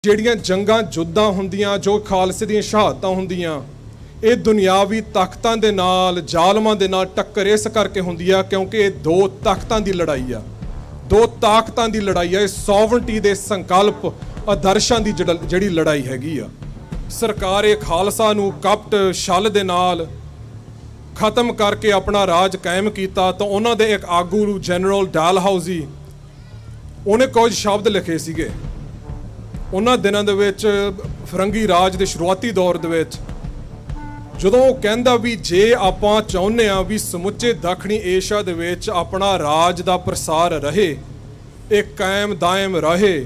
ਜਿਹੜੀਆਂ ਜੰਗਾਂ ਜੁੱਦਾਂ ਹੁੰਦੀਆਂ, ਜੋ ਖਾਲਸੇ ਦੀਆਂ ਸ਼ਹਾਦਤਾਂ ਹੁੰਦੀਆਂ, ਇਹ ਦੁਨਿਆਵੀ ਤਾਕਤਾਂ ਦੇ ਨਾਲ, ਜ਼ਾਲਮਾਂ ਦੇ ਨਾਲ ਟੱਕਰ ਇਸ ਕਰਕੇ ਹੁੰਦੀ ਆ ਕਿਉਂਕਿ ਇਹ ਦੋ ਤਾਕਤਾਂ ਦੀ ਲੜਾਈ ਆ। ਦੋ ਤਾਕਤਾਂ ਦੀ ਲੜਾਈ ਆ। ਇਹ ਸੋਵਰਨਟੀ ਦੇ ਸੰਕਲਪ, ਆਦਰਸ਼ਾਂ ਦੀ ਜਿਹੜੀ ਲੜਾਈ ਹੈਗੀ ਆ। ਸਰਕਾਰ ਇਹ ਖਾਲਸਾ ਨੂੰ ਕਪਟ ਛਲ ਦੇ ਨਾਲ ਖਤਮ ਕਰਕੇ ਆਪਣਾ ਰਾਜ ਕਾਇਮ ਕੀਤਾ ਤਾਂ ਉਹਨਾਂ ਦੇ ਇੱਕ ਆਗੂ ਜਨਰਲ ਡਾਲਹਾਊਜ਼ੀ, ਉਹਨੇ ਕੁਝ ਸ਼ਬਦ ਲਿਖੇ ਸੀਗੇ ਉਹਨਾਂ ਦਿਨਾਂ ਦੇ ਵਿੱਚ, ਫਰੰਗੀ ਰਾਜ ਦੇ ਸ਼ੁਰੂਆਤੀ ਦੌਰ ਦੇ ਵਿੱਚ, ਜਦੋਂ ਉਹ ਕਹਿੰਦਾ ਵੀ ਜੇ ਆਪਾਂ ਚਾਹੁੰਦੇ ਹਾਂ ਵੀ ਸਮੁੱਚੇ ਦੱਖਣੀ ਏਸ਼ੀਆ ਦੇ ਵਿੱਚ ਆਪਣਾ ਰਾਜ ਦਾ ਪ੍ਰਸਾਰ ਰਹੇ, ਇਹ ਕਾਇਮ ਦਾਇਮ ਰਹੇ,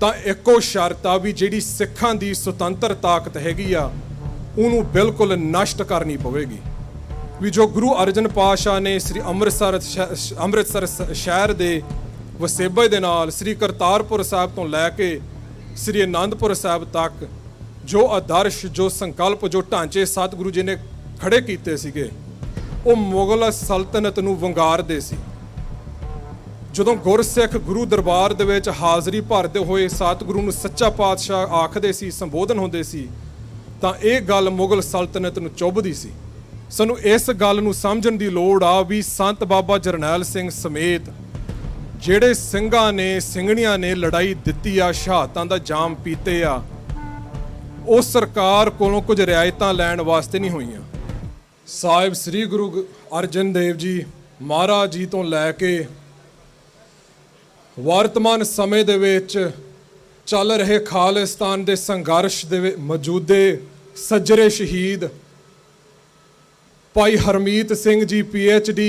ਤਾਂ ਇੱਕੋ ਸ਼ਰਤ ਆ ਵੀ ਜਿਹੜੀ ਸਿੱਖਾਂ ਦੀ ਸੁਤੰਤਰ ਤਾਕਤ ਹੈਗੀ ਆ ਉਹਨੂੰ ਬਿਲਕੁਲ ਨਸ਼ਟ ਕਰਨੀ ਪਵੇਗੀ। ਵੀ ਜੋ ਗੁਰੂ ਅਰਜਨ ਪਾਤਸ਼ਾਹ ਨੇ ਸ੍ਰੀ ਅੰਮ੍ਰਿਤਸਰ ਸ਼ਹਿਰ ਦੇ ਵਸੇਬੇ ਦੇ ਨਾਲ ਸ੍ਰੀ ਕਰਤਾਰਪੁਰ ਸਾਹਿਬ ਤੋਂ ਲੈ ਕੇ ਸ੍ਰੀ ਅਨੰਦਪੁਰ ਸਾਹਿਬ ਤੱਕ ਜੋ ਆਦਰਸ਼, ਜੋ ਸੰਕਲਪ, ਜੋ ਢਾਂਚੇ ਸਤਿਗੁਰੂ ਜੀ ਨੇ ਖੜੇ ਕੀਤੇ ਸੀਗੇ, ਉਹ ਮੁਗਲ ਸਲਤਨਤ ਨੂੰ ਵੰਗਾਰਦੇ ਸੀ। ਜਦੋਂ ਗੁਰਸਿੱਖ ਗੁਰੂ ਦਰਬਾਰ ਦੇ ਵਿੱਚ ਹਾਜ਼ਰੀ ਭਰਦੇ ਹੋਏ ਸਤਿਗੁਰੂ ਨੂੰ ਸੱਚਾ ਪਾਤਸ਼ਾਹ ਆਖਦੇ ਸੀ, ਸੰਬੋਧਨ ਹੁੰਦੇ ਸੀ, ਤਾਂ ਇਹ ਗੱਲ ਮੁਗਲ ਸਲਤਨਤ ਨੂੰ ਚੁੱਭਦੀ ਸੀ। ਸਾਨੂੰ ਇਸ ਗੱਲ ਨੂੰ ਸਮਝਣ ਦੀ ਲੋੜ ਆ ਵੀ ਸੰਤ ਬਾਬਾ ਜਰਨੈਲ ਸਿੰਘ ਸਮੇਤ ਜਿਹੜੇ ਸਿੰਘਾਂ ਨੇ, ਸਿੰਘਣੀਆਂ ਨੇ ਲੜਾਈ ਦਿੱਤੀ ਆ, ਸ਼ਹਾਦਤਾਂ ਦਾ ਜਾਮ ਪੀਤੇ ਆ, ਉਹ ਸਰਕਾਰ ਕੋਲੋਂ ਕੁਝ ਰਿਆਇਤਾਂ ਲੈਣ ਵਾਸਤੇ ਨਹੀਂ ਹੋਈਆਂ। ਸਾਹਿਬ ਸ੍ਰੀ ਗੁਰੂ ਅਰਜਨ ਦੇਵ ਜੀ ਮਹਾਰਾਜ ਜੀ ਤੋਂ ਲੈ ਕੇ ਵਰਤਮਾਨ ਸਮੇਂ ਦੇ ਵਿੱਚ ਚੱਲ ਰਹੇ ਖਾਲਿਸਤਾਨ ਦੇ ਸੰਘਰਸ਼ ਦੇ ਵਿੱਚ ਮੌਜੂਦੇ ਸੱਜਰੇ ਸ਼ਹੀਦ ਭਾਈ ਹਰਮੀਤ ਸਿੰਘ ਜੀ PhD,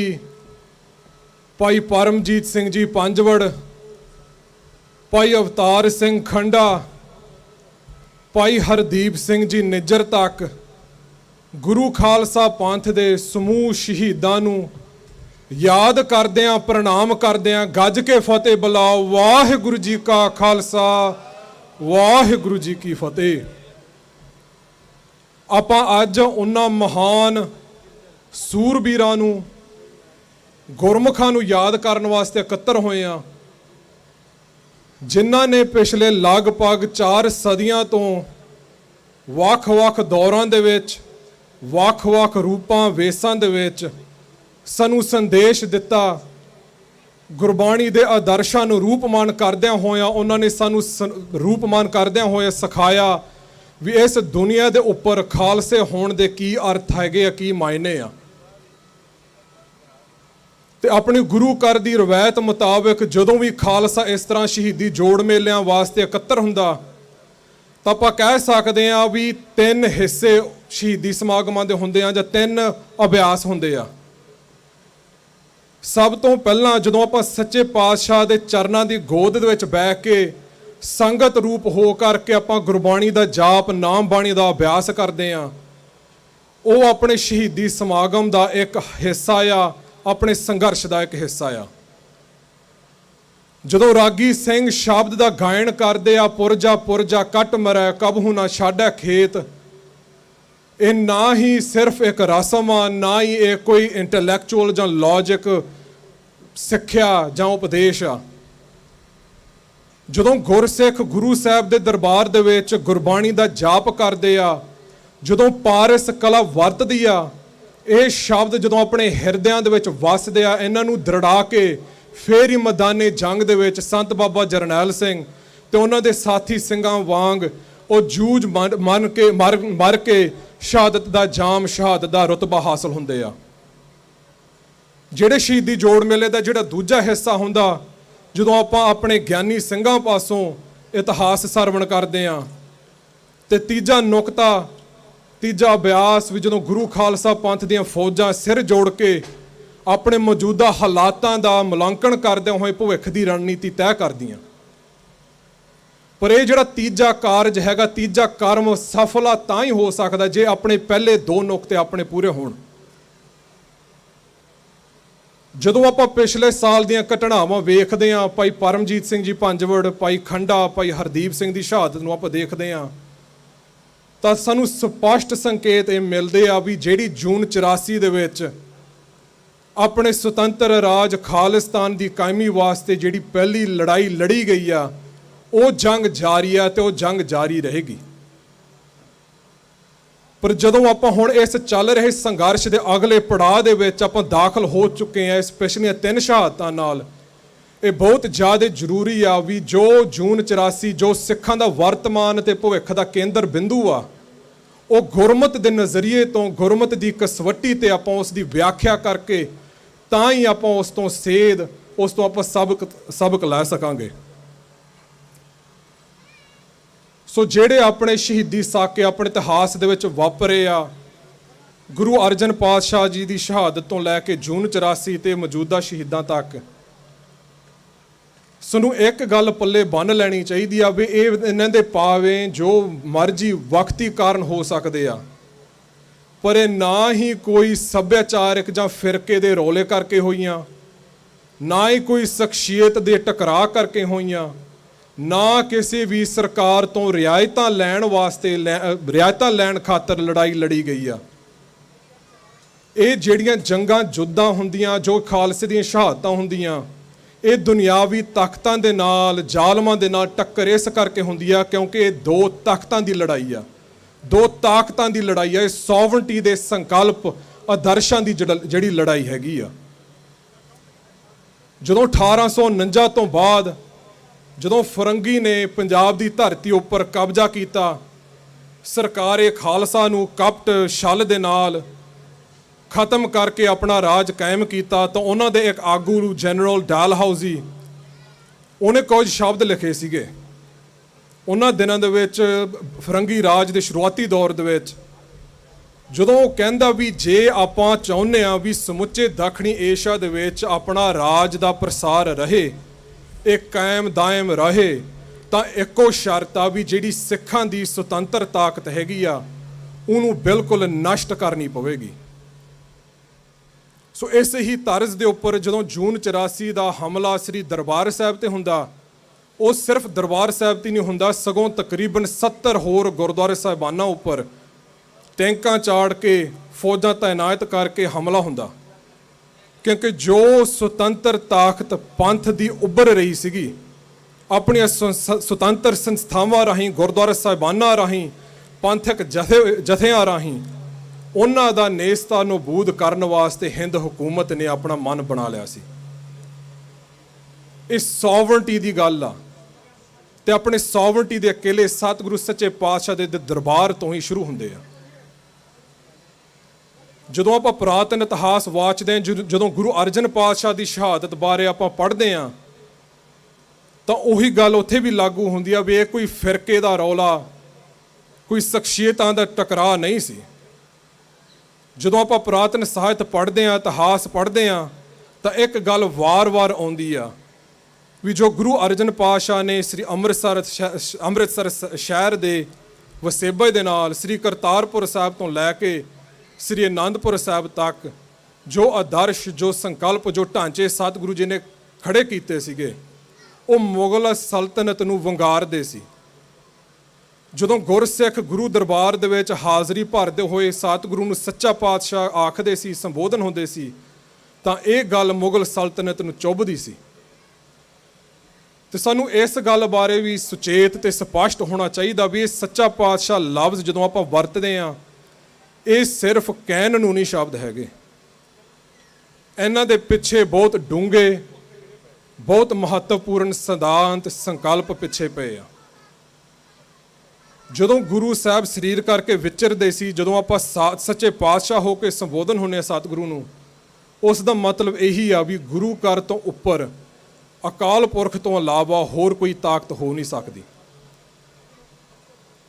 ਭਾਈ ਪਰਮਜੀਤ ਸਿੰਘ ਜੀ ਪੰਜਵੜ, ਭਾਈ ਅਵਤਾਰ ਸਿੰਘ ਖੰਡਾ, ਭਾਈ ਹਰਦੀਪ ਸਿੰਘ ਜੀ ਨਿੱਜਰ ਤੱਕ ਗੁਰੂ ਖਾਲਸਾ ਪੰਥ ਦੇ ਸਮੂਹ ਸ਼ਹੀਦਾਂ ਨੂੰ ਯਾਦ ਕਰਦਿਆਂ, ਪ੍ਰਣਾਮ ਕਰਦਿਆਂ ਗੱਜ ਕੇ ਫਤਿਹ ਬੁਲਾਓ। ਵਾਹਿਗੁਰੂ ਜੀ ਕਾ ਖਾਲਸਾ, ਵਾਹਿਗੁਰੂ ਜੀ ਕੀ ਫਤਿਹ। ਆਪਾਂ ਅੱਜ ਉਹਨਾਂ ਮਹਾਨ ਸੂਰਬੀਰਾਂ ਨੂੰ, ਗੁਰਮੁਖਾਂ ਨੂੰ ਯਾਦ ਕਰਨ ਵਾਸਤੇ ਇਕੱਤਰ ਹੋਏ ਆ, ਜਿਨ੍ਹਾਂ ਨੇ ਪਿਛਲੇ ਲਗਭਗ 4 ਸਦੀਆਂ ਤੋਂ ਵੱਖ-ਵੱਖ ਦੌਰਾਂ ਦੇ ਵਿੱਚ, ਵੱਖ-ਵੱਖ ਰੂਪਾਂ ਵੇਸਾਂ ਦੇ ਵਿੱਚ ਸਾਨੂੰ ਸੰਦੇਸ਼ ਦਿੱਤਾ। ਗੁਰਬਾਣੀ ਦੇ ਆਦਰਸ਼ਾਂ ਨੂੰ ਰੂਪਮਾਨ ਕਰਦਿਆਂ ਹੋਇਆਂ ਉਹਨਾਂ ਨੇ ਸਾਨੂੰ ਰੂਪਮਾਨ ਕਰਦਿਆਂ ਹੋਏ ਸਿਖਾਇਆ ਵੀ ਇਸ ਦੁਨੀਆ ਦੇ ਉੱਪਰ ਖਾਲਸੇ ਹੋਣ ਦੇ ਕੀ ਅਰਥ ਹੈਗੇ ਆ, ਕੀ ਮਾਇਨੇ ਆ। ਤੇ ਆਪਣੀ ਗੁਰੂ ਘਰ ਦੀ ਰਵਾਇਤ ਮੁਤਾਬਕ ਜਦੋਂ ਵੀ ਖਾਲਸਾ ਇਸ ਤਰ੍ਹਾਂ ਸ਼ਹੀਦੀ ਜੋੜ ਮੇਲਿਆਂ ਵਾਸਤੇ ਇਕੱਤਰ ਹੁੰਦਾ ਤਾਂ ਆਪਾਂ ਕਹਿ ਸਕਦੇ ਹਾਂ ਵੀ 3 ਹਿੱਸੇ ਸ਼ਹੀਦੀ ਸਮਾਗਮਾਂ ਦੇ ਹੁੰਦੇ ਆ, ਜਾਂ 3 ਅਭਿਆਸ ਹੁੰਦੇ ਆ। ਸਭ ਤੋਂ ਪਹਿਲਾਂ ਜਦੋਂ ਆਪਾਂ ਸੱਚੇ ਪਾਤਸ਼ਾਹ ਦੇ ਚਰਨਾਂ ਦੀ ਗੋਦ ਦੇ ਵਿੱਚ ਬੈਠ ਕੇ ਸੰਗਤ ਰੂਪ ਹੋ ਕਰਕੇ ਆਪਾਂ ਗੁਰਬਾਣੀ ਦਾ ਜਾਪ, ਨਾਮ ਬਾਣੀ ਦਾ ਅਭਿਆਸ ਕਰਦੇ ਆ, ਉਹ ਆਪਣੇ ਸ਼ਹੀਦੀ ਸਮਾਗਮ ਦਾ ਇੱਕ ਹਿੱਸਾ ਆ, ਆਪਣੇ ਸੰਘਰਸ਼ ਦਾ ਇੱਕ ਹਿੱਸਾ ਆ। ਜਦੋਂ ਰਾਗੀ ਸਿੰਘ ਸ਼ਬਦ ਦਾ ਗਾਇਨ ਕਰਦੇ ਆ, ਪੁਰਜਾ ਪੁਰਜਾ ਕੱਟ ਮਰੈ ਕਬਹੂ ਨਾ ਛਾੜੈ ਖੇਤ, ਇਹ ਨਾ ਹੀ ਸਿਰਫ ਇੱਕ ਰਸਮ ਆ, ਨਾ ਹੀ ਇਹ ਕੋਈ ਇੰਟੈਲੈਕਚੁਅਲ ਜਾਂ ਲੌਜਿਕ ਸਿੱਖਿਆ ਜਾਂ ਉਪਦੇਸ਼ ਆ। ਜਦੋਂ ਗੁਰਸਿੱਖ ਗੁਰੂ ਸਾਹਿਬ ਦੇ ਦਰਬਾਰ ਦੇ ਵਿੱਚ ਗੁਰਬਾਣੀ ਦਾ ਜਾਪ ਕਰਦੇ ਆ, ਜਦੋਂ ਪਾਰਸ ਕਲਾ ਵਰਤਦੀ ਆ, ਇਹ ਸ਼ਬਦ ਜਦੋਂ ਆਪਣੇ ਹਿਰਦਿਆਂ ਦੇ ਵਿੱਚ ਵਸਦੇ ਆ, ਇਹਨਾਂ ਨੂੰ ਦ੍ਰਿੜਾ ਕੇ ਫੇਰ ਹੀ ਮੈਦਾਨੇ ਜੰਗ ਦੇ ਵਿੱਚ ਸੰਤ ਬਾਬਾ ਜਰਨੈਲ ਸਿੰਘ ਤੇ ਉਹਨਾਂ ਦੇ ਸਾਥੀ ਸਿੰਘਾਂ ਵਾਂਗ ਉਹ ਜੂਝ ਮਰ ਕੇ ਸ਼ਹਾਦਤ ਦਾ ਜਾਮ, ਸ਼ਹਾਦਤ ਦਾ ਰੁਤਬਾ ਹਾਸਲ ਹੁੰਦੇ ਆ। ਜਿਹੜੇ ਸ਼ਹੀਦੀ ਜੋੜ ਮੇਲੇ ਦਾ ਜਿਹੜਾ ਦੂਜਾ ਹਿੱਸਾ ਹੁੰਦਾ, ਜਦੋਂ ਆਪਾਂ ਆਪਣੇ ਗਿਆਨੀ ਸਿੰਘਾਂ ਪਾਸੋਂ ਇਤਿਹਾਸ ਸਰਵਣ ਕਰਦੇ ਆ, ਤੇ ਤੀਜਾ ਨੁਕਤਾ, ਤੀਜਾ ਅਭਿਆਸ ਵੀ ਜਦੋਂ ਗੁਰੂ ਖਾਲਸਾ ਪੰਥ ਦੀਆਂ ਫੌਜਾਂ ਸਿਰ ਜੋੜ ਕੇ ਆਪਣੇ ਮੌਜੂਦਾ ਹਾਲਾਤਾਂ ਦਾ ਮੁਲਾਂਕਣ ਕਰਦਿਆਂ ਹੋਏ ਭਵਿੱਖ ਦੀ ਰਣਨੀਤੀ ਤੈਅ ਕਰਦੀਆਂ। ਪਰ ਇਹ ਜਿਹੜਾ ਤੀਜਾ ਕਾਰਜ ਹੈਗਾ, ਤੀਜਾ ਕਰਮ ਸਫਲਾ ਤਾਂ ਹੀ ਹੋ ਸਕਦਾ ਜੇ ਆਪਣੇ ਪਹਿਲੇ 2 ਨੁਕਤੇ ਆਪਣੇ ਪੂਰੇ ਹੋਣ। ਜਦੋਂ ਆਪਾਂ ਪਿਛਲੇ ਸਾਲ ਦੀਆਂ ਘਟਨਾਵਾਂ ਵੇਖਦੇ ਹਾਂ, ਭਾਈ ਪਰਮਜੀਤ ਸਿੰਘ ਜੀ ਪੰਜਵੜ, ਭਾਈ ਖੰਡਾ, ਭਾਈ ਹਰਦੀਪ ਸਿੰਘ ਦੀ ਸ਼ਹਾਦਤ ਨੂੰ ਆਪਾਂ ਦੇਖਦੇ ਹਾਂ, ਤਾਂ ਸਾਨੂੰ ਸਪਸ਼ਟ ਸੰਕੇਤ ਇਹ ਮਿਲਦੇ ਆ ਵੀ ਜਿਹੜੀ ਜੂਨ 84 ਦੇ ਵਿੱਚ ਆਪਣੇ ਸੁਤੰਤਰ ਰਾਜ ਖਾਲਿਸਤਾਨ ਦੀ ਕਾਇਮੀ ਵਾਸਤੇ ਜਿਹੜੀ ਪਹਿਲੀ ਲੜਾਈ ਲੜੀ ਗਈ ਆ, ਉਹ ਜੰਗ ਜਾਰੀ ਹੈ ਤੇ ਉਹ ਜੰਗ ਜਾਰੀ ਰਹੇਗੀ। ਪਰ ਜਦੋਂ ਆਪਾਂ ਹੁਣ ਇਸ ਚੱਲ ਰਹੇ ਸੰਘਰਸ਼ ਦੇ ਅਗਲੇ ਪੜਾਅ ਦੇ ਵਿੱਚ ਆਪਾਂ ਦਾਖਲ ਹੋ ਚੁੱਕੇ ਹਾਂ, ਇਸ ਪਿਛਲੀਆਂ 3 ਸ਼ਹਾਦਤਾਂ ਨਾਲ, ਇਹ ਬਹੁਤ ਜ਼ਿਆਦਾ ਜ਼ਰੂਰੀ ਆ ਵੀ ਜੋ ਜੂਨ 84 ਜੋ ਸਿੱਖਾਂ ਦਾ ਵਰਤਮਾਨ ਤੇ ਭਵਿੱਖ ਦਾ ਕੇਂਦਰ ਬਿੰਦੂ ਆ, ਉਹ ਗੁਰਮਤ ਦੇ ਨਜ਼ਰੀਏ ਤੋਂ, ਗੁਰਮਤ ਦੀ ਕਸਵੱਟੀ ਤੇ ਆਪਾਂ ਉਸ ਦੀ ਵਿਆਖਿਆ ਕਰਕੇ ਤਾਂ ਹੀ ਆਪਾਂ ਉਸ ਤੋਂ ਸੇਧ, ਉਸ ਤੋਂ ਆਪਾਂ ਸਬਕ ਲੈ ਸਕਾਂਗੇ। ਸੋ ਜਿਹੜੇ ਆਪਣੇ ਸ਼ਹੀਦੀ ਸਾਕੇ ਆਪਣੇ ਇਤਿਹਾਸ ਦੇ ਵਿੱਚ ਵਾਪਰੇ ਆ, ਗੁਰੂ ਅਰਜਨ ਪਾਤਸ਼ਾਹ ਜੀ ਦੀ ਸ਼ਹਾਦਤ ਤੋਂ ਲੈ ਕੇ ਜੂਨ 84 ਤੇ ਮੌਜੂਦਾ ਸ਼ਹੀਦਾਂ ਤੱਕ, ਸਾਨੂੰ ਇੱਕ ਗੱਲ ਪੱਲੇ ਬੰਨ੍ਹ ਲੈਣੀ ਚਾਹੀਦੀ ਆ ਵੀ ਇਹ ਇਹਨਾਂ ਦੇ ਪਾਵੇਂ ਜੋ ਮਰਜ਼ੀ ਵਕਤੀ ਕਾਰਨ ਹੋ ਸਕਦੇ ਆ, ਪਰ ਇਹ ਨਾ ਹੀ ਕੋਈ ਸੱਭਿਆਚਾਰਕ ਜਾਂ ਫਿਰਕੇ ਦੇ ਰੌਲੇ ਕਰਕੇ ਹੋਈਆਂ, ਨਾ ਹੀ ਕੋਈ ਸ਼ਖਸੀਅਤ ਦੇ ਟਕਰਾਅ ਕਰਕੇ ਹੋਈਆਂ, ਨਾ ਕਿਸੇ ਵੀ ਸਰਕਾਰ ਤੋਂ ਰਿਆਇਤਾਂ ਲੈਣ ਖਾਤਰ ਲੜਾਈ ਲੜੀ ਗਈ ਆ। ਇਹ ਜਿਹੜੀਆਂ ਜੰਗਾਂ ਜੁੱਦਾਂ ਹੁੰਦੀਆਂ, ਜੋ ਖਾਲਸੇ ਦੀਆਂ ਸ਼ਹਾਦਤਾਂ ਹੁੰਦੀਆਂ, ਇਹ ਦੁਨਿਆਵੀ ਤਾਕਤਾਂ ਦੇ ਨਾਲ, ਜ਼ਾਲਮਾਂ ਦੇ ਨਾਲ ਟੱਕਰ ਇਸ ਕਰਕੇ ਹੁੰਦੀ ਆ ਕਿਉਂਕਿ ਇਹ 2 ਤਾਕਤਾਂ ਦੀ ਲੜਾਈ ਆ, 2 ਤਾਕਤਾਂ ਦੀ ਲੜਾਈ ਆ। ਇਹ ਸੋਵਰਨਟੀ ਦੇ ਸੰਕਲਪ, ਆਦਰਸ਼ਾਂ ਦੀ ਜਿਹੜੀ ਲੜਾਈ ਹੈਗੀ ਆ। ਜਦੋਂ 1849 ਤੋਂ ਬਾਅਦ ਜਦੋਂ ਫਰੰਗੀ ਨੇ ਪੰਜਾਬ ਦੀ ਧਰਤੀ ਉੱਪਰ ਕਬਜ਼ਾ ਕੀਤਾ, ਸਰਕਾਰ ਖਾਲਸਾ ਨੂੰ ਕਪਟ ਛਲ ਦੇ ਨਾਲ ਖਤਮ ਕਰਕੇ ਆਪਣਾ ਰਾਜ ਕਾਇਮ ਕੀਤਾ, ਤਾਂ ਉਹਨਾਂ ਦੇ ਇੱਕ ਆਗੂ ਜਨਰਲ ਡਾਲਹਾਊਜ਼ੀ, ਉਹਨੇ ਕੁਝ ਸ਼ਬਦ ਲਿਖੇ ਸੀਗੇ ਉਹਨਾਂ ਦਿਨਾਂ ਦੇ ਵਿੱਚ, ਫਰੰਗੀ ਰਾਜ ਦੇ ਸ਼ੁਰੂਆਤੀ ਦੌਰ ਦੇ ਵਿੱਚ, ਜਦੋਂ ਉਹ ਕਹਿੰਦਾ ਵੀ ਜੇ ਆਪਾਂ ਚਾਹੁੰਦੇ ਹਾਂ ਵੀ ਸਮੁੱਚੇ ਦੱਖਣੀ ਏਸ਼ੀਆ ਦੇ ਵਿੱਚ ਆਪਣਾ ਰਾਜ ਦਾ ਪ੍ਰਸਾਰ ਰਹੇ, ਇਹ ਕਾਇਮ ਦਾਇਮ ਰਹੇ, ਤਾਂ ਇੱਕੋ ਸ਼ਰਤ ਆ ਵੀ ਜਿਹੜੀ ਸਿੱਖਾਂ ਦੀ ਸੁਤੰਤਰ ਤਾਕਤ ਹੈਗੀ ਆ, ਉਹਨੂੰ ਬਿਲਕੁਲ ਨਸ਼ਟ ਕਰਨੀ ਪਵੇਗੀ। ਸੋ ਇਸ ਹੀ ਤਰਜ਼ ਦੇ ਉੱਪਰ ਜਦੋਂ ਜੂਨ 84 ਦਾ ਹਮਲਾ ਸ੍ਰੀ ਦਰਬਾਰ ਸਾਹਿਬ ਤੇ ਹੁੰਦਾ, ਉਹ ਸਿਰਫ ਦਰਬਾਰ ਸਾਹਿਬ ਤੇ ਨਹੀਂ ਹੁੰਦਾ, ਸਗੋਂ ਤਕਰੀਬਨ 70 ਹੋਰ ਗੁਰਦੁਆਰੇ ਸਾਹਿਬਾਨਾਂ ਉੱਪਰ ਟੈਂਕਾਂ ਚਾੜ ਕੇ, ਫੌਜਾਂ ਤਾਇਨਾਤ ਕਰਕੇ ਹਮਲਾ ਹੁੰਦਾ, ਕਿਉਂਕਿ ਜੋ ਸੁਤੰਤਰ ਤਾਕਤ ਪੰਥ ਦੀ ਉੱਭਰ ਰਹੀ ਸੀਗੀ, ਆਪਣੀਆਂ ਸੁਤੰਤਰ ਸੰਸਥਾਵਾਂ ਰਾਹੀਂ, ਗੁਰਦੁਆਰਾ ਸਾਹਿਬਾਨਾਂ ਰਾਹੀਂ, ਪੰਥਕ ਜਥਿਆਂ ਰਾਹੀਂ, ਉਹਨਾਂ ਦਾ ਨੇਸਤਾ ਨਬੂਦ ਕਰਨ ਵਾਸਤੇ ਹਿੰਦ ਹਕੂਮਤ ਨੇ ਆਪਣਾ ਮਨ ਬਣਾ ਲਿਆ ਸੀ। ਇਹ ਸੋਵਰਨਟੀ ਦੀ ਗੱਲ ਆ, ਤੇ ਆਪਣੇ ਸੋਵਰਨਟੀ ਦੇ ਅਕੇਲੇ ਸਤਿਗੁਰੂ ਸੱਚੇ ਪਾਤਸ਼ਾਹ ਦੇ ਦਰਬਾਰ ਤੋਂ ਹੀ ਸ਼ੁਰੂ ਹੁੰਦੇ ਆ। ਜਦੋਂ ਆਪਾਂ ਪੁਰਾਤਨ ਇਤਿਹਾਸ ਵਾਚਦੇ ਹਾਂ, ਜਦੋਂ ਗੁਰੂ ਅਰਜਨ ਪਾਤਸ਼ਾਹ ਦੀ ਸ਼ਹਾਦਤ ਬਾਰੇ ਆਪਾਂ ਪੜ੍ਹਦੇ ਹਾਂ, ਤਾਂ ਉਹੀ ਗੱਲ ਉੱਥੇ ਵੀ ਲਾਗੂ ਹੁੰਦੀ ਆ ਵੀ ਇਹ ਕੋਈ ਫਿਰਕੇ ਦਾ ਰੌਲਾ, ਕੋਈ ਸ਼ਖਸੀਅਤਾਂ ਦਾ ਟਕਰਾਅ ਨਹੀਂ ਸੀ। ਜਦੋਂ ਆਪਾਂ ਪੁਰਾਤਨ ਸਾਹਿਤ ਪੜ੍ਹਦੇ ਹਾਂ, ਇਤਿਹਾਸ ਪੜ੍ਹਦੇ ਹਾਂ, ਤਾਂ ਇੱਕ ਗੱਲ ਵਾਰ-ਵਾਰ ਆਉਂਦੀ ਆ ਵੀ ਜੋ ਗੁਰੂ ਅਰਜਨ ਪਾਤਸ਼ਾਹ ਨੇ ਸ੍ਰੀ ਅੰਮ੍ਰਿਤਸਰ ਸ਼ਹਿਰ ਦੇ ਵਸੇਬੇ ਦੇ ਨਾਲ, ਸ੍ਰੀ ਕਰਤਾਰਪੁਰ ਸਾਹਿਬ ਤੋਂ ਲੈ ਕੇ ਸ੍ਰੀ ਅਨੰਦਪੁਰ ਸਾਹਿਬ ਤੱਕ ਜੋ ਆਦਰਸ਼, ਜੋ ਸੰਕਲਪ, ਜੋ ਢਾਂਚੇ ਸਤਿਗੁਰੂ ਜੀ ਨੇ ਖੜੇ ਕੀਤੇ ਸੀਗੇ, ਉਹ ਮੁਗਲ ਸਲਤਨਤ ਨੂੰ ਵੰਗਾਰਦੇ ਸੀ। ਜਦੋਂ ਗੁਰਸਿੱਖ ਗੁਰੂ ਦਰਬਾਰ ਦੇ ਵਿੱਚ ਹਾਜ਼ਰੀ ਭਰਦੇ ਹੋਏ ਸਤਿਗੁਰੂ ਨੂੰ ਸੱਚਾ ਪਾਤਸ਼ਾਹ ਆਖਦੇ ਸੀ, ਸੰਬੋਧਨ ਹੁੰਦੇ ਸੀ, ਤਾਂ ਇਹ ਗੱਲ ਮੁਗਲ ਸਲਤਨਤ ਨੂੰ ਚੁੱਭਦੀ ਸੀ। ਤੇ ਸਾਨੂੰ ਇਸ ਗੱਲ ਬਾਰੇ ਵੀ ਸੁਚੇਤ ਤੇ ਸਪਸ਼ਟ ਹੋਣਾ ਚਾਹੀਦਾ ਵੀ ਇਹ ਸੱਚਾ ਪਾਤਸ਼ਾਹ ਲਫ਼ਜ਼ ਜਦੋਂ ਆਪਾਂ ਵਰਤਦੇ ਹਾਂ, ਇਹ ਸਿਰਫ ਕਹਿਣ ਨੂੰ ਨਹੀਂ ਸ਼ਬਦ ਹੈਗੇ, ਇਹਨਾਂ ਦੇ ਪਿੱਛੇ ਬਹੁਤ ਡੂੰਘੇ, ਬਹੁਤ ਮਹੱਤਵਪੂਰਨ ਸਿਧਾਂਤ, ਸੰਕਲਪ ਪਿੱਛੇ ਪਏ ਆ। ਜਦੋਂ ਗੁਰੂ ਸਾਹਿਬ ਸਰੀਰ ਕਰਕੇ ਵਿਚਰਦੇ ਸੀ, ਜਦੋਂ ਆਪਾਂ ਸੱਚੇ ਪਾਤਸ਼ਾਹ ਹੋ ਕੇ ਸੰਬੋਧਨ ਹੁੰਦੇ ਆ ਸਤਿਗੁਰੂ ਨੂੰ, ਉਸ ਦਾ ਮਤਲਬ ਇਹੀ ਆ ਵੀ ਗੁਰੂ ਘਰ ਤੋਂ ਉੱਪਰ ਅਕਾਲ ਪੁਰਖ ਤੋਂ ਇਲਾਵਾ ਹੋਰ ਕੋਈ ਤਾਕਤ ਹੋ ਨਹੀਂ ਸਕਦੀ।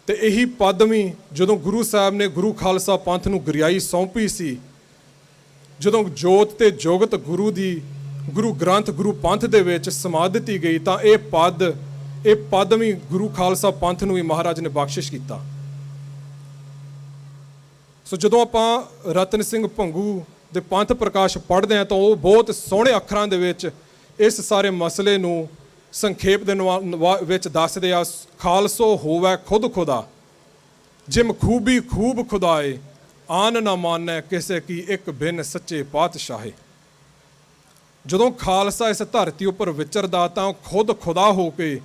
ਤੇ ਇਹੀ ਪਦਵੀ ਜਦੋਂ ਗੁਰੂ ਸਾਹਿਬ ਨੇ ਗੁਰੂ ਖਾਲਸਾ ਪੰਥ ਨੂੰ ਗੁਰਿਆਈ ਸੌਂਪੀ ਸੀ, ਜਦੋਂ ਜੋਤ ਤੇ ਜੁਗਤ ਗੁਰੂ ਦੀ, ਗੁਰੂ ਗ੍ਰੰਥ, ਗੁਰੂ ਪੰਥ ਦੇ ਵਿੱਚ ਸਮਾ ਦਿੱਤੀ ਗਈ, ਤਾਂ ਇਹ ਪਦਵੀ ਗੁਰੂ ਖਾਲਸਾ ਪੰਥ ਨੂੰ ਵੀ ਮਹਾਰਾਜ ਨੇ ਬਖਸ਼ਿਸ਼ ਕੀਤਾ। ਸੋ ਜਦੋਂ ਆਪਾਂ ਰਤਨ ਸਿੰਘ ਭੰਗੂ ਦੇ ਪੰਥ ਪ੍ਰਕਾਸ਼ ਪੜ੍ਹਦੇ ਹਾਂ, ਤਾਂ ਉਹ ਬਹੁਤ ਸੋਹਣੇ ਅੱਖਰਾਂ ਦੇ ਵਿੱਚ ਇਸ ਸਾਰੇ ਮਸਲੇ ਨੂੰ ਸੰਖੇਪ ਦੇ ਵਿੱਚ ਦੱਸਦੇ ਆ। ਖਾਲਸੋ ਹੋਵੇ ਖੁਦ ਖੁਦਾ, ਜਿਮ ਖੂਬੀ ਖੂਬ ਖੁਦਾਏ, ਆਨ ਨਾ ਮਾਨੈ ਕਿਸੇ ਕੀ ਇੱਕ ਬਿਨ ਸੱਚੇ ਪਾਤਸ਼ਾਹੇ। ਜਦੋਂ ਖਾਲਸਾ ਇਸ ਧਰਤੀ ਉੱਪਰ ਵਿਚਰਦਾ, ਤਾਂ ਖੁਦ ਖੁਦਾ ਹੋ ਕੇ,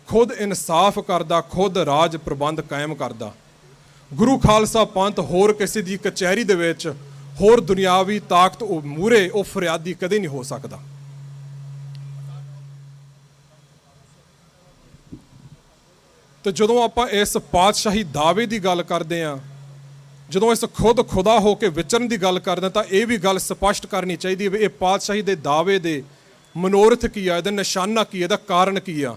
खुद इंसाफ करदा, खुद राज प्रबंध कायम करदा। गुरु खालसा पंथ होर किसी दी कचहरी दे विच होर दुनियावी ताकत मूहरे वो फरियादी कदे नहीं हो सकदा। तो जदों आपां इस पातशाही दावे की गल करते हैं, जदों इस खुद खुदा हो के विचरण की गल करते हैं, तो यह भी गल स्पष्ट करनी चाहिए भी ये पातशाही के दावे दे मनोरथ की है, ਇਹਦਾ निशाना की है, ਇਹਦਾ कारण की है।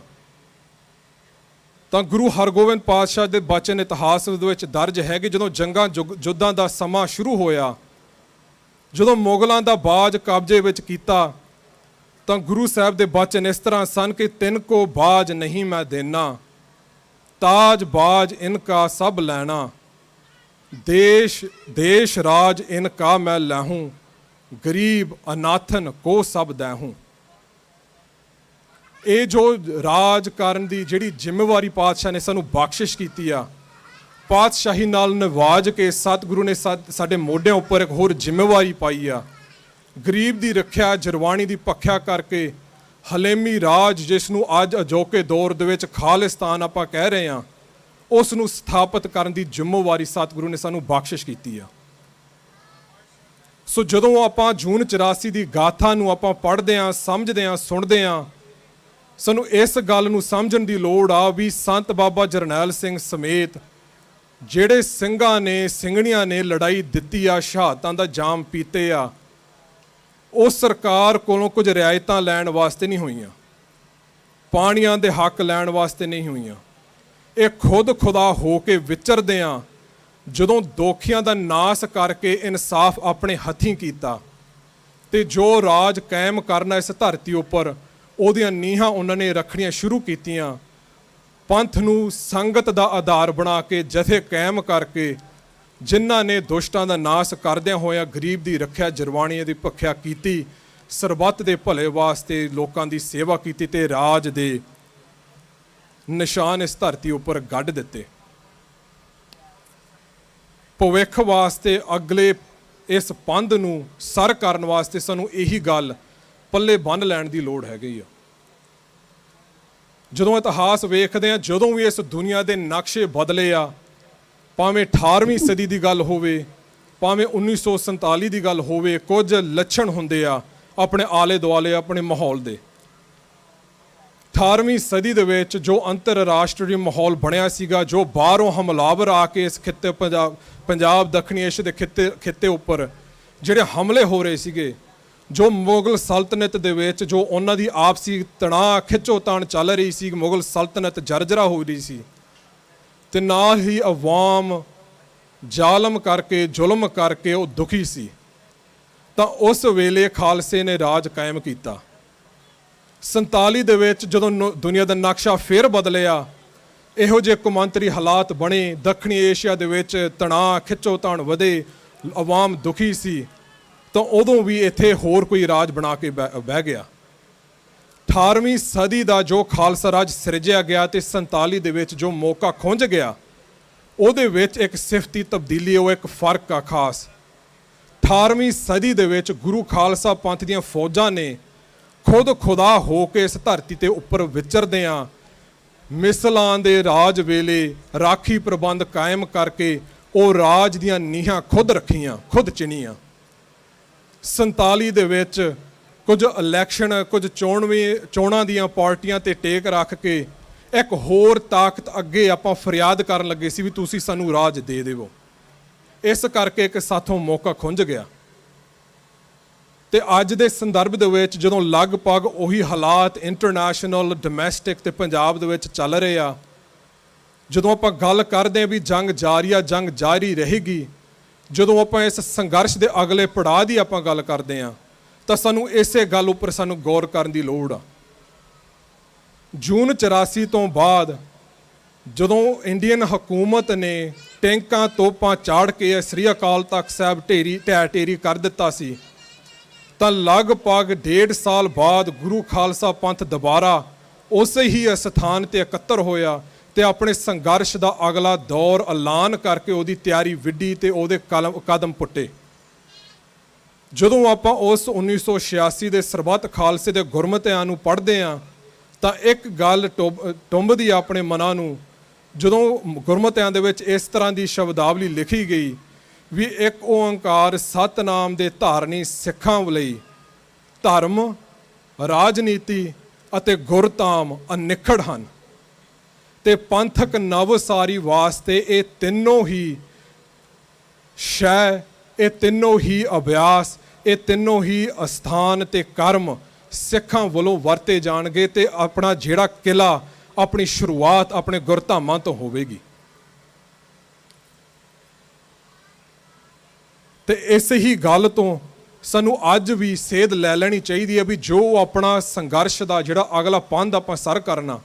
तो गुरु हरगोबिंद पातशाह के बचन इतिहास ਦੇ ਵਿੱਚ ਦਰਜ ਹੈ ਕਿ ਜਦੋਂ ਜੰਗਾਂ ਯੁੱਧਾਂ ਦਾ ਸਮਾਂ ਸ਼ੁਰੂ ਹੋਇਆ, ਜਦੋਂ ਮੁਗਲਾਂ ਦਾ ਬਾਜ ਕਬਜ਼ੇ ਵਿੱਚ ਕੀਤਾ, ਤਾਂ ਗੁਰੂ ਸਾਹਿਬ ਦੇ ਬਚਨ ਇਸ ਤਰ੍ਹਾਂ ਸਨ ਕਿ ਤਿੰਨ ਕੋ ਬਾਜ ਨਹੀਂ ਮੈਂ ਦੇਣਾ, ताज बाज इनका सब लैना, देश देश राज इनका मैं लहूं, गरीब अनाथन को सब दैहूं। ये जो राज करन दी जिहड़ी जिम्मेवारी पातशाह ने सानू बख्शिश कीती आ, पातशाही नाल नवाज के सतगुरु ने साडे मोढिਆਂ ਉੱਪਰ एक होर जिम्मेवारी पाई आ। गरीब दी रखिया, जरवाणी दी पक्ख्या करके हलेमी राज जिस नूं अज अजोके दौर दे विच खालिस्तान आपां कह रहे हैं, उस नूं स्थापित करन दी जिम्मेवारी सतगुरु ने सानू बख्शिश कीती आ। सो जदों आपां जून 84 दी गाथा नूं आपां पढ़दे आ, समझदे आ, सुणदे आ, सानू इस गल नूं समझण दी लोड़ आ भी संत बाबा जरनैल सिंह समेत ਜਿਹੜੇ ਸਿੰਘਾਂ ने ਸਿੰਘਣੀਆਂ ने लड़ाई दित्ती आ, शहादतां दा जाम पीते आ, ਉਹ ਸਰਕਾਰ ਕੋਲੋਂ ਕੁਝ ਰਿਆਇਤਾਂ ਲੈਣ ਵਾਸਤੇ ਨਹੀਂ ਹੋਈਆਂ, ਪਾਣੀਆਂ ਦੇ ਹੱਕ ਲੈਣ ਵਾਸਤੇ ਨਹੀਂ ਹੋਈਆਂ। ਇਹ ਖੁਦ ਖੁਦਾ ਹੋ ਕੇ ਵਿਚਰਦੇ ਆ, ਜਦੋਂ ਦੋਖੀਆਂ ਦਾ ਨਾਸ ਕਰਕੇ ਇਨਸਾਫ ਆਪਣੇ ਹੱਥੀਂ ਕੀਤਾ ਤੇ ਜੋ ਰਾਜ ਕਾਇਮ ਕਰਨਾ ਇਸ ਧਰਤੀ ਉੱਪਰ, ਉਹਦੀਆਂ ਨੀਹਾਂ ਉਹਨਾਂ ਨੇ ਰੱਖਣੀਆਂ ਸ਼ੁਰੂ ਕੀਤੀਆਂ। ਪੰਥ ਨੂੰ ਸੰਗਤ ਦਾ ਆਧਾਰ ਬਣਾ ਕੇ ਜਥੇ ਕਾਇਮ ਕਰਕੇ ਜਿਨ੍ਹਾਂ ਨੇ ਦੁਸ਼ਟਾਂ ਦਾ ਨਾਸ ਕਰਦਿਆਂ ਹੋਇਆ ਗਰੀਬ ਦੀ ਰੱਖਿਆ, ਜਰਵਾਣੀ ਦੀ ਭੱਖਿਆ ਕੀਤੀ, ਸਰਬੱਤ ਦੇ ਭਲੇ ਵਾਸਤੇ ਲੋਕਾਂ ਦੀ ਸੇਵਾ ਕੀਤੀ ਤੇ ਰਾਜ ਦੇ ਨਿਸ਼ਾਨ ਇਸ ਧਰਤੀ ਉੱਪਰ ਗੱਡ ਦਿੱਤੇ। ਭਵਿੱਖ ਵਾਸਤੇ ਅਗਲੇ ਇਸ ਪੰਧ ਨੂੰ ਸਰ ਕਰਨ ਵਾਸਤੇ ਸਾਨੂੰ ਇਹੀ ਗੱਲ ਪੱਲੇ ਬੰਨ੍ਹ ਲੈਣ ਦੀ ਲੋੜ ਹੈਗੀ ਆ। ਜਦੋਂ ਇਤਿਹਾਸ ਵੇਖਦੇ ਆ, ਜਦੋਂ ਵੀ ਇਸ ਦੁਨੀਆ ਦੇ ਨਕਸ਼ੇ ਬਦਲੇ ਆ, ਭਾਵੇਂ 18ਵੀਂ ਸਦੀ ਦੀ ਗੱਲ ਹੋਵੇ, ਭਾਵੇਂ 1947 ਦੀ ਗੱਲ ਹੋਵੇ, ਕੁਝ ਲੱਛਣ ਹੁੰਦੇ ਆ ਆਪਣੇ ਆਲੇ ਦੁਆਲੇ, ਆਪਣੇ ਮਾਹੌਲ ਦੇ। 18ਵੀਂ ਸਦੀ ਦੇ ਵਿੱਚ ਜੋ ਅੰਤਰਰਾਸ਼ਟਰੀ ਮਾਹੌਲ ਬਣਿਆ ਸੀਗਾ, ਜੋ ਬਾਹਰੋਂ ਹਮਲਾਵਰ ਆ ਕੇ ਇਸ ਖਿੱਤੇ ਪੰਜਾਬ ਦੱਖਣੀ ਏਸ਼ੀਆ ਦੇ ਖਿੱਤੇ ਉੱਪਰ ਜਿਹੜੇ ਹਮਲੇ ਹੋ ਰਹੇ ਸੀਗੇ, ਜੋ ਮੁਗਲ ਸਲਤਨਤ ਦੇ ਵਿੱਚ ਜੋ ਉਹਨਾਂ ਦੀ ਆਪਸੀ ਤਣਾਅ ਖਿੱਚੋਤਾਣ ਚੱਲ ਰਹੀ ਸੀ, ਮੁਗਲ ਸਲਤਨਤ ਜਰਜਰਾ ਹੋ ਰਹੀ ਸੀ, ਤੇ ਨਾਲ ਹੀ ਅਵਾਮ ਜ਼ਾਲਮ ਕਰਕੇ, ਜ਼ੁਲਮ ਕਰਕੇ ਉਹ ਦੁਖੀ ਸੀ। ਤਾਂ ਉਸ ਵੇਲੇ ਖਾਲਸੇ ਨੇ ਰਾਜ ਕਾਇਮ ਕੀਤਾ। 47 ਦੇ ਵਿੱਚ ਜਦੋਂ ਦੁਨੀਆ ਦਾ ਨਕਸ਼ਾ ਫਿਰ ਬਦਲਿਆ, ਇਹੋ ਜਿਹੇ ਕੌਮਾਂਤਰੀ ਹਾਲਾਤ ਬਣੇ, ਦੱਖਣੀ ਏਸ਼ੀਆ ਦੇ ਵਿੱਚ ਤਣਾਅ ਖਿੱਚੋਤਾਣ ਵਧੇ, ਅਵਾਮ ਦੁਖੀ ਸੀ, ਤਾਂ ਉਦੋਂ ਵੀ ਇੱਥੇ ਹੋਰ ਕੋਈ ਰਾਜ ਬਣਾ ਕੇ ਬਹਿ ਗਿਆ। 18ਵੀਂ ਸਦੀ ਦਾ ਜੋ ਖਾਲਸਾ ਰਾਜ ਸਿਰਜਿਆ ਗਿਆ ਤੇ 47 ਦੇ ਵਿੱਚ ਜੋ ਮੌਕਾ ਖੁੰਝ ਗਿਆ, ਉਹਦੇ ਵਿੱਚ ਇੱਕ ਸਿਫਤੀ ਤਬਦੀਲੀ, ਉਹ ਇੱਕ ਫਰਕ ਆ ਖਾਸ। 18ਵੀਂ ਸਦੀ ਦੇ ਵਿੱਚ ਗੁਰੂ ਖਾਲਸਾ ਪੰਥ ਦੀਆਂ ਫੌਜਾਂ ਨੇ ਖੁਦ ਖੁਦਾ ਹੋ ਕੇ ਇਸ ਧਰਤੀ ਤੇ ਉੱਪਰ ਵਿਚਰਦੇ ਆ, ਮਿਸਲਾਂ ਦੇ ਰਾਜ ਵੇਲੇ ਰਾਖੀ ਪ੍ਰਬੰਧ ਕਾਇਮ ਕਰਕੇ ਉਹ ਰਾਜ ਦੀਆਂ ਨੀਹਾਂ ਖੁਦ ਰੱਖੀਆਂ, ਖੁਦ ਚਿਣੀਆਂ। 47 ਦੇ ਵਿੱਚ ਕੁਝ ਇਲੈਕਸ਼ਨ, ਕੁਝ ਚੋਣਾਂ ਦੀਆਂ ਪਾਰਟੀਆਂ ਤੇ ਟੇਕ ਰੱਖ ਕੇ ਇੱਕ ਹੋਰ ਤਾਕਤ ਅੱਗੇ ਆਪਾਂ ਫਰਿਆਦ ਕਰਨ ਲੱਗੇ ਸੀ ਵੀ ਤੁਸੀਂ ਸਾਨੂੰ ਰਾਜ ਦੇ ਦੇਵੋ। ਇਸ ਕਰਕੇ ਇੱਕ ਸਾਥੋਂ ਮੌਕਾ ਖੁੰਝ ਗਿਆ। ਤੇ ਅੱਜ ਦੇ ਸੰਦਰਭ ਦੇ ਵਿੱਚ ਜਦੋਂ ਲਗਭਗ ਉਹੀ ਹਾਲਾਤ ਇੰਟਰਨੈਸ਼ਨਲ, ਡੋਮੈਸਟਿਕ ਤੇ ਪੰਜਾਬ ਦੇ ਵਿੱਚ ਚੱਲ ਰਹੇ ਆ, ਜਦੋਂ ਆਪਾਂ ਗੱਲ ਕਰਦੇ ਹਾਂ ਵੀ ਜੰਗ ਜਾਰੀ ਆ, ਜੰਗ ਜਾਰੀ ਰਹੇਗੀ, ਜਦੋਂ ਆਪਾਂ ਇਸ ਸੰਘਰਸ਼ ਦੇ ਅਗਲੇ ਪੜਾਅ ਦੀ ਆਪਾਂ ਗੱਲ ਕਰਦੇ ਹਾਂ, ਤਾਂ ਸਾਨੂੰ ਇਸੇ ਗੱਲ ਉੱਪਰ ਸਾਨੂੰ ਗੌਰ ਕਰਨ ਦੀ ਲੋੜ ਆ। ਜੂਨ 84 ਤੋਂ ਬਾਅਦ ਜਦੋਂ ਇੰਡੀਅਨ ਹਕੂਮਤ ਨੇ ਟੈਂਕਾਂ ਤੋਪਾਂ ਚਾੜ ਕੇ ਸ੍ਰੀ ਅਕਾਲ ਤਖਤ ਸਾਹਿਬ ਢੇਰੀ ਕਰ ਦਿੱਤਾ ਸੀ, ਤਾਂ ਲਗਭਗ 1.5 ਸਾਲ ਬਾਅਦ ਗੁਰੂ ਖਾਲਸਾ ਪੰਥ ਦੁਬਾਰਾ ਉਸੇ ਹੀ ਸਥਾਨ ਤੇ ਇਕੱਤਰ ਹੋਇਆ ਤੇ ਆਪਣੇ ਸੰਘਰਸ਼ ਦਾ ਅਗਲਾ ਦੌਰ ਐਲਾਨ ਕਰਕੇ ਉਹਦੀ ਤਿਆਰੀ ਵਿੱਢੀ ਤੇ ਉਹਦੇ ਕਦਮ ਪੁੱਟੇ। ਜਦੋਂ ਆਪਾਂ ਉਸ 1986 ਦੇ ਸਰਬੱਤ ਖਾਲਸੇ ਦੇ ਗੁਰਮਤਿਆਂ ਨੂੰ ਪੜ੍ਹਦੇ ਹਾਂ, ਤਾਂ ਇੱਕ ਗੱਲ ਟੁੰਬਦੀ ਆਪਣੇ ਮਨਾਂ ਨੂੰ, ਜਦੋਂ ਗੁਰਮਤਿਆਂ ਦੇ ਵਿੱਚ ਇਸ ਤਰ੍ਹਾਂ ਦੀ ਸ਼ਬਦਾਵਲੀ ਲਿਖੀ ਗਈ ਵੀ ਇੱਕ ਓਂਕਾਰ ਸਤਨਾਮ ਦੇ ਧਾਰਨੀ ਸਿੱਖਾਂ ਲਈ ਧਰਮ, ਰਾਜਨੀਤੀ ਅਤੇ ਗੁਰਧਾਮ ਅਨਿੱਖੜ ਹਨ ਤੇ ਪੰਥਕ ਨਵਸਾਰੀ ਵਾਸਤੇ ਇਹ ਤਿੰਨੋਂ ਹੀ ਸ਼ੈ, ਇਹ ਤਿੰਨੋਂ ਹੀ ਅਭਿਆਸ, ਇਹ ਤਿੰਨੋਂ ਹੀ ਅਸਥਾਨ ਤੇ ਕਰਮ ਸਿੱਖਾਂ ਵੱਲੋਂ ਵਰਤੇ ਜਾਣਗੇ ਤੇ ਆਪਣਾ ਜਿਹੜਾ ਕਿਲਾ, ਆਪਣੀ ਸ਼ੁਰੂਆਤ ਆਪਣੇ ਗੁਰਧਾਮਾਂ ਤੋਂ ਹੋਵੇਗੀ। ਤੇ ਇਸ ਹੀ ਗੱਲ ਤੋਂ ਸਾਨੂੰ ਅੱਜ ਵੀ ਸੇਧ ਲੈ ਲੈਣੀ ਚਾਹੀਦੀ ਹੈ ਵੀ ਜੋ ਆਪਣਾ ਸੰਘਰਸ਼ ਦਾ ਜਿਹੜਾ ਅਗਲਾ ਪੰਧ ਆਪਾਂ ਸਰ ਕਰਨਾ,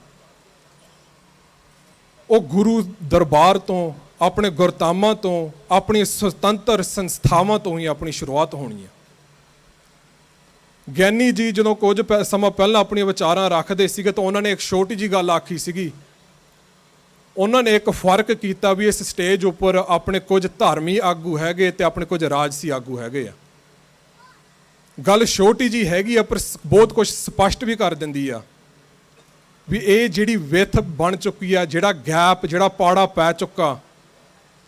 ਉਹ ਗੁਰੂ ਦਰਬਾਰ ਤੋਂ, ਆਪਣੇ ਗੁਰਧਾਮਾਂ ਤੋਂ, ਆਪਣੀ ਸੁਤੰਤਰ ਸੰਸਥਾਵਾਂ ਤੋਂ ਹੀ ਆਪਣੀ ਸ਼ੁਰੂਆਤ ਹੋਣੀ ਹੈ। ਗਿਆਨੀ ਜੀ ਜਦੋਂ ਕੁਝ ਸਮਾਂ ਪਹਿਲਾਂ ਆਪਣੀਆਂ ਵਿਚਾਰਾਂ ਰੱਖਦੇ ਸੀਗੇ ਤਾਂ ਉਹਨਾਂ ਨੇ ਇੱਕ ਛੋਟੀ ਜਿਹੀ ਗੱਲ ਆਖੀ ਸੀਗੀ। ਉਹਨਾਂ ਨੇ ਇੱਕ ਫਰਕ ਕੀਤਾ ਵੀ ਇਸ ਸਟੇਜ ਉੱਪਰ ਆਪਣੇ ਕੁਝ ਧਾਰਮੀ ਆਗੂ ਹੈਗੇ ਤੇ ਆਪਣੇ ਕੁਝ ਰਾਜਸੀ ਆਗੂ ਹੈਗੇ ਆ। ਗੱਲ ਛੋਟੀ ਜੀ ਹੈਗੀ ਆ ਪਰ ਬਹੁਤ ਕੁਝ ਸਪਸ਼ਟ ਵੀ ਕਰ ਦਿੰਦੀ ਆ ਵੀ ਇਹ ਜਿਹੜੀ ਵਿੱਥ ਬਣ ਚੁੱਕੀ ਆ, ਜਿਹੜਾ ਗੈਪ, ਜਿਹੜਾ ਪਾੜਾ ਪੈ ਚੁੱਕਾ,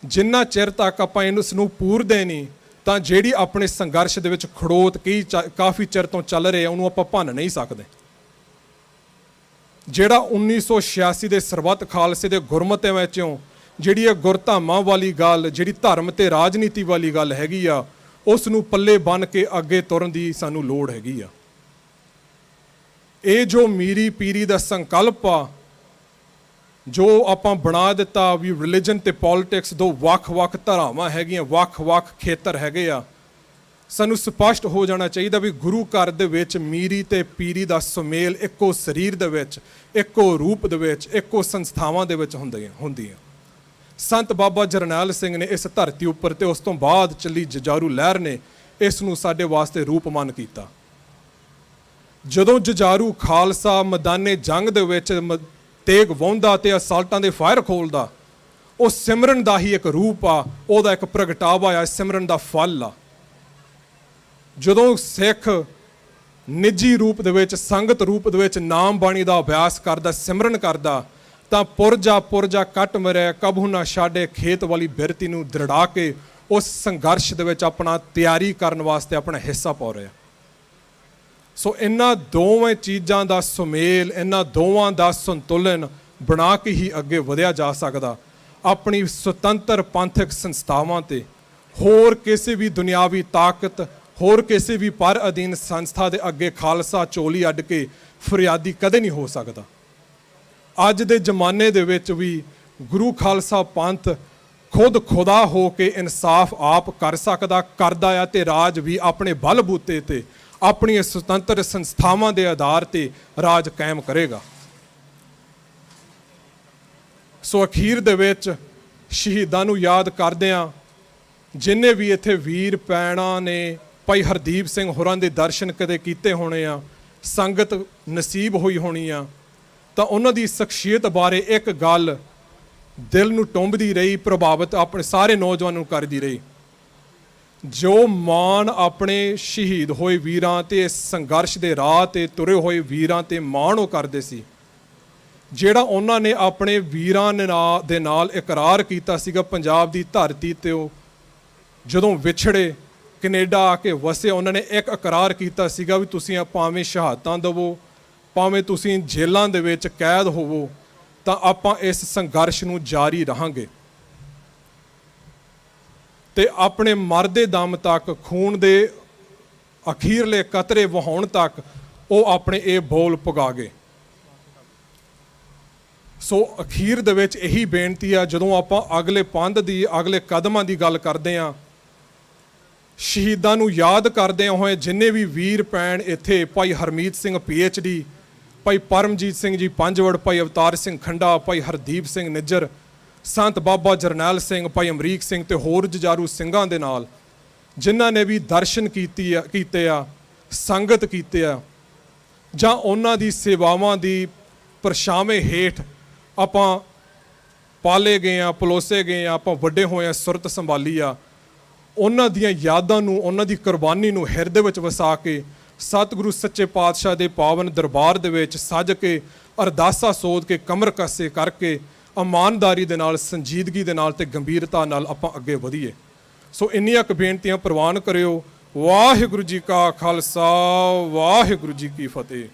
ਜਿੰਨਾ ਚਿਰ ਤੱਕ ਆਪਾਂ ਇਸ ਨੂੰ ਪੂਰਦੇ ਨਹੀਂ ਤਾਂ ਜਿਹੜੀ ਆਪਣੇ ਸੰਘਰਸ਼ ਦੇ ਵਿੱਚ ਖੜੋਤ ਕਾਫੀ ਚਿਰ ਤੋਂ ਚੱਲ ਰਿਹਾ ਉਹਨੂੰ ਆਪਾਂ ਭੰਨ ਨਹੀਂ ਸਕਦੇ। ਜਿਹੜਾ 1986 ਦੇ ਸਰਬੱਤ ਖਾਲਸੇ ਦੇ ਗੁਰਮਤਿਆਂ ਵਿੱਚੋਂ ਜਿਹੜੀ ਇਹ ਗੁਰਧਾਮਾਂ ਵਾਲੀ ਗੱਲ, ਜਿਹੜੀ ਧਰਮ ਤੇ ਰਾਜਨੀਤੀ ਵਾਲੀ ਗੱਲ ਹੈਗੀ ਆ, ਉਸ ਨੂੰ ਪੱਲੇ ਬੰਨ੍ਹ ਕੇ ਅੱਗੇ ਤੁਰਨ ਦੀ ਸਾਨੂੰ ਲੋੜ ਹੈਗੀ ਆ। ਇਹ ਜੋ ਮੀਰੀ ਪੀਰੀ ਦਾ ਸੰਕਲਪ ਆ, ਜੋ ਆਪਾਂ ਬਣਾ ਦਿੱਤਾ ਵੀ ਰਿਲੀਜਨ ਤੇ ਪੋਲਿਟਿਕਸ ਦੋ ਵੱਖ-ਵੱਖ ਧਾਰਾਵਾਂ ਹੈਗੀਆਂ, ਵੱਖ-ਵੱਖ ਖੇਤਰ ਹੈਗੇ ਆ, ਸਾਨੂੰ ਸਪਸ਼ਟ ਹੋ ਜਾਣਾ ਚਾਹੀਦਾ ਵੀ ਗੁਰੂ ਘਰ ਦੇ ਵਿੱਚ ਮੀਰੀ ਤੇ ਪੀਰੀ ਦਾ ਸੁਮੇਲ ਇੱਕੋ ਸਰੀਰ ਦੇ ਵਿੱਚ, ਇੱਕੋ ਰੂਪ ਦੇ ਵਿੱਚ, ਇੱਕੋ ਸੰਸਥਾਵਾਂ ਦੇ ਵਿੱਚ ਹੁੰਦੀਆਂ। ਸੰਤ ਬਾਬਾ ਜਰਨੈਲ ਸਿੰਘ ਨੇ ਇਸ ਧਰਤੀ ਉੱਪਰ ਤੇ ਉਸ ਤੋਂ ਬਾਅਦ ਚੱਲੀ ਜੁਝਾਰੂ ਲਹਿਰ ਨੇ ਇਸ ਨੂੰ ਸਾਡੇ ਵਾਸਤੇ ਰੂਪਮਾਨ ਕੀਤਾ। ਜਦੋਂ ਜੁਝਾਰੂ ਖਾਲਸਾ ਮੈਦਾਨੇ ਜੰਗ ਦੇ ਵਿੱਚ ਤੇਗ ਵਾਹੁੰਦਾ ਤੇ ਅਸਾਲਟਾਂ ਦੇ ਫਾਇਰ ਖੋਲਦਾ, ਉਹ ਸਿਮਰਨ ਦਾ ਹੀ ਇੱਕ ਰੂਪ ਆ, ਉਹਦਾ ਇੱਕ ਪ੍ਰਗਟਾਵਾ ਆ, ਸਿਮਰਨ ਦਾ ਫਲ ਆ। ਜਦੋਂ ਸਿੱਖ ਨਿੱਜੀ ਰੂਪ ਦੇ ਵਿੱਚ, ਸੰਗਤ ਰੂਪ ਦੇ ਵਿੱਚ ਨਾਮ ਬਾਣੀ ਦਾ ਅਭਿਆਸ ਕਰਦਾ, ਸਿਮਰਨ ਕਰਦਾ, ਤਾਂ ਪੁਰਜਾ ਕੱਟ ਮਰਿਆ ਕਬਹੂ ਨਾ ਛਾੜੇ ਖੇਤ ਵਾਲੀ ਬਿਰਤੀ ਨੂੰ ਦ੍ਰਿੜਾ ਕੇ ਉਸ ਸੰਘਰਸ਼ ਦੇ ਵਿੱਚ ਆਪਣਾ ਤਿਆਰੀ ਕਰਨ ਵਾਸਤੇ ਆਪਣਾ ਹਿੱਸਾ ਪਾ ਰਿਹਾ। ਸੋ ਇਹਨਾਂ ਦੋਵੇਂ ਚੀਜ਼ਾਂ ਦਾ ਸੁਮੇਲ, ਇਹਨਾਂ ਦੋਵਾਂ ਦਾ ਸੰਤੁਲਨ ਬਣਾ ਕੇ ਹੀ ਅੱਗੇ ਵਧਿਆ ਜਾ ਸਕਦਾ। ਆਪਣੀ ਸੁਤੰਤਰ ਪੰਥਕ ਸੰਸਥਾਵਾਂ ਤੇ ਹੋਰ ਕਿਸੇ ਵੀ ਦੁਨਿਆਵੀ ਤਾਕਤ, ਹੋਰ ਕਿਸੇ ਵੀ ਪਰ ਅਧੀਨ ਸੰਸਥਾ ਦੇ ਅੱਗੇ ਖਾਲਸਾ ਝੋਲੀ ਅੱਡ ਕੇ ਫਰਿਆਦੀ ਕਦੇ ਨਹੀਂ ਹੋ ਸਕਦਾ। ਅੱਜ ਦੇ ਜ਼ਮਾਨੇ ਦੇ ਵਿੱਚ ਵੀ ਗੁਰੂ ਖਾਲਸਾ ਪੰਥ ਖੁਦ ਖੁਦਾ ਹੋ ਕੇ ਇਨਸਾਫ ਆਪ ਕਰ ਸਕਦਾ, ਕਰਦਾ ਆ, ਤੇ ਰਾਜ ਵੀ ਆਪਣੇ ਬਲਬੂਤੇ ਤੇ, ਆਪਣੀਆਂ ਸੁਤੰਤਰ ਸੰਸਥਾਵਾਂ ਦੇ ਆਧਾਰ ਤੇ ਰਾਜ ਕਾਇਮ ਕਰੇਗਾ। ਸੋ ਅਖੀਰ ਦੇ ਵਿੱਚ ਸ਼ਹੀਦਾਂ ਨੂੰ ਯਾਦ ਕਰਦਿਆਂ, ਜਿੰਨੇ ਵੀ ਇੱਥੇ ਵੀਰ ਭੈਣਾਂ ਨੇ ਭਾਈ ਹਰਦੀਪ ਸਿੰਘ ਹੋਰਾਂ ਦੇ ਦਰਸ਼ਨ ਕਦੇ ਕੀਤੇ ਹੋਣੇ ਆ, ਸੰਗਤ ਨਸੀਬ ਹੋਈ ਹੋਣੀ ਆ, ਤਾਂ ਉਹਨਾਂ ਦੀ ਸ਼ਖਸੀਅਤ ਬਾਰੇ ਇੱਕ ਗੱਲ ਦਿਲ ਨੂੰ ਟੁੰਬਦੀ ਰਹੀ, ਪ੍ਰਭਾਵਿਤ ਆਪਣੇ ਸਾਰੇ ਨੌਜਵਾਨਾਂ ਨੂੰ ਕਰਦੀ ਰਹੀ। ਜੋ ਮਾਣ ਆਪਣੇ ਸ਼ਹੀਦ ਹੋਏ ਵੀਰਾਂ ਤੇ ਇਸ ਸੰਘਰਸ਼ ਦੇ ਰਾਹ ਤੇ ਤੁਰੇ ਹੋਏ ਵੀਰਾਂ ਤੇ ਮਾਣ ਉਹ ਕਰਦੇ ਸੀ, ਜਿਹੜਾ ਉਹਨਾਂ ਨੇ ਆਪਣੇ ਵੀਰਾਂ ਦੇ ਨਾਲ ਇਕਰਾਰ ਕੀਤਾ ਸੀਗਾ ਪੰਜਾਬ ਦੀ ਧਰਤੀ ਤੇ, ਉਹ ਜਦੋਂ ਵਿਛੜੇ ਕੈਨੇਡਾ ਆ ਕੇ ਵਸੇ, ਉਹਨਾਂ ਨੇ ਇੱਕ ਇਕਰਾਰ ਕੀਤਾ ਸੀਗਾ ਵੀ ਤੁਸੀਂ ਭਾਵੇਂ ਸ਼ਹਾਦਤਾਂ ਦੇਵੋ, ਭਾਵੇਂ ਤੁਸੀਂ ਜੇਲ੍ਹਾਂ ਦੇ ਵਿੱਚ ਕੈਦ ਹੋਵੋ, ਤਾਂ ਆਪਾਂ ਇਸ ਸੰਘਰਸ਼ ਨੂੰ ਜਾਰੀ ਰਹਾਂਗੇ ਤੇ ਆਪਣੇ ਮਰਦੇ ਦਮ ਤੱਕ, ਖੂਨ ਦੇ ਅਖੀਰਲੇ ਕਤਰੇ ਵਹਾਉਣ ਤੱਕ ਉਹ ਆਪਣੇ ਇਹ ਬੋਲ ਪੁਗਾ ਗਏ। ਸੋ ਅਖੀਰ ਦੇ ਵਿੱਚ ਇਹੀ ਬੇਨਤੀ ਆ, ਜਦੋਂ ਆਪਾਂ ਅਗਲੇ ਪੰਧ ਦੀ, ਅਗਲੇ ਕਦਮਾਂ ਦੀ ਗੱਲ ਕਰਦੇ ਹਾਂ, ਸ਼ਹੀਦਾਂ ਨੂੰ ਯਾਦ ਕਰਦਿਆਂ ਹੋਏ ਜਿੰਨੇ ਵੀ ਵੀਰ ਭੈਣ ਇੱਥੇ, ਭਾਈ ਹਰਮੀਤ ਸਿੰਘ PhD, ਭਾਈ ਪਰਮਜੀਤ ਸਿੰਘ ਜੀ ਪੰਜਵੜ, ਭਾਈ ਅਵਤਾਰ ਸਿੰਘ ਖੰਡਾ, ਭਾਈ ਹਰਦੀਪ ਸਿੰਘ ਨਿੱਜਰ, ਸੰਤ ਬਾਬਾ ਜਰਨੈਲ ਸਿੰਘ, ਭਾਈ ਅਮਰੀਕ ਸਿੰਘ ਤੇ ਹੋਰ ਜੁਝਾਰੂ ਸਿੰਘਾਂ ਦੇ ਨਾਲ ਜਿਨ੍ਹਾਂ ਨੇ ਵੀ ਦਰਸ਼ਨ ਕੀਤੇ ਆ, ਸੰਗਤ ਕੀਤੇ ਆ, ਜਾਂ ਉਹਨਾਂ ਦੀ ਸੇਵਾਵਾਂ ਦੀ ਪਰਛਾਵੇਂ ਹੇਠ ਆਪਾਂ ਪਾਲੇ ਗਏ ਆ, ਪਲੋਸੇ ਗਏ ਆ, ਆਪਾਂ ਵੱਡੇ ਹੋਏ ਆ, ਸੁਰਤ ਸੰਭਾਲੀ ਆ, ਉਹਨਾਂ ਦੀਆਂ ਯਾਦਾਂ ਨੂੰ, ਉਹਨਾਂ ਦੀ ਕੁਰਬਾਨੀ ਨੂੰ ਹਿਰਦੇ ਵਿੱਚ ਵਸਾ ਕੇ ਸਤਿਗੁਰੂ ਸੱਚੇ ਪਾਤਸ਼ਾਹ ਦੇ ਪਾਵਨ ਦਰਬਾਰ ਦੇ ਵਿੱਚ ਸੱਜ ਕੇ ਅਰਦਾਸਾਂ ਸੋਧ ਕੇ ਕਮਰ ਕੱਸੇ ਕਰਕੇ ਇਮਾਨਦਾਰੀ ਦੇ ਨਾਲ, ਸੰਜੀਦਗੀ ਦੇ ਨਾਲ ਤੇ ਗੰਭੀਰਤਾ ਨਾਲ ਆਪਾਂ ਅੱਗੇ ਵਧੀਏ। ਸੋ ਇੰਨੀਆਂ ਕੁ ਬੇਨਤੀਆਂ ਪ੍ਰਵਾਨ ਕਰਿਓ। ਵਾਹਿਗੁਰੂ ਜੀ ਕਾ ਖਾਲਸਾ, ਵਾਹਿਗੁਰੂ ਜੀ ਕੀ ਫਤਿਹ।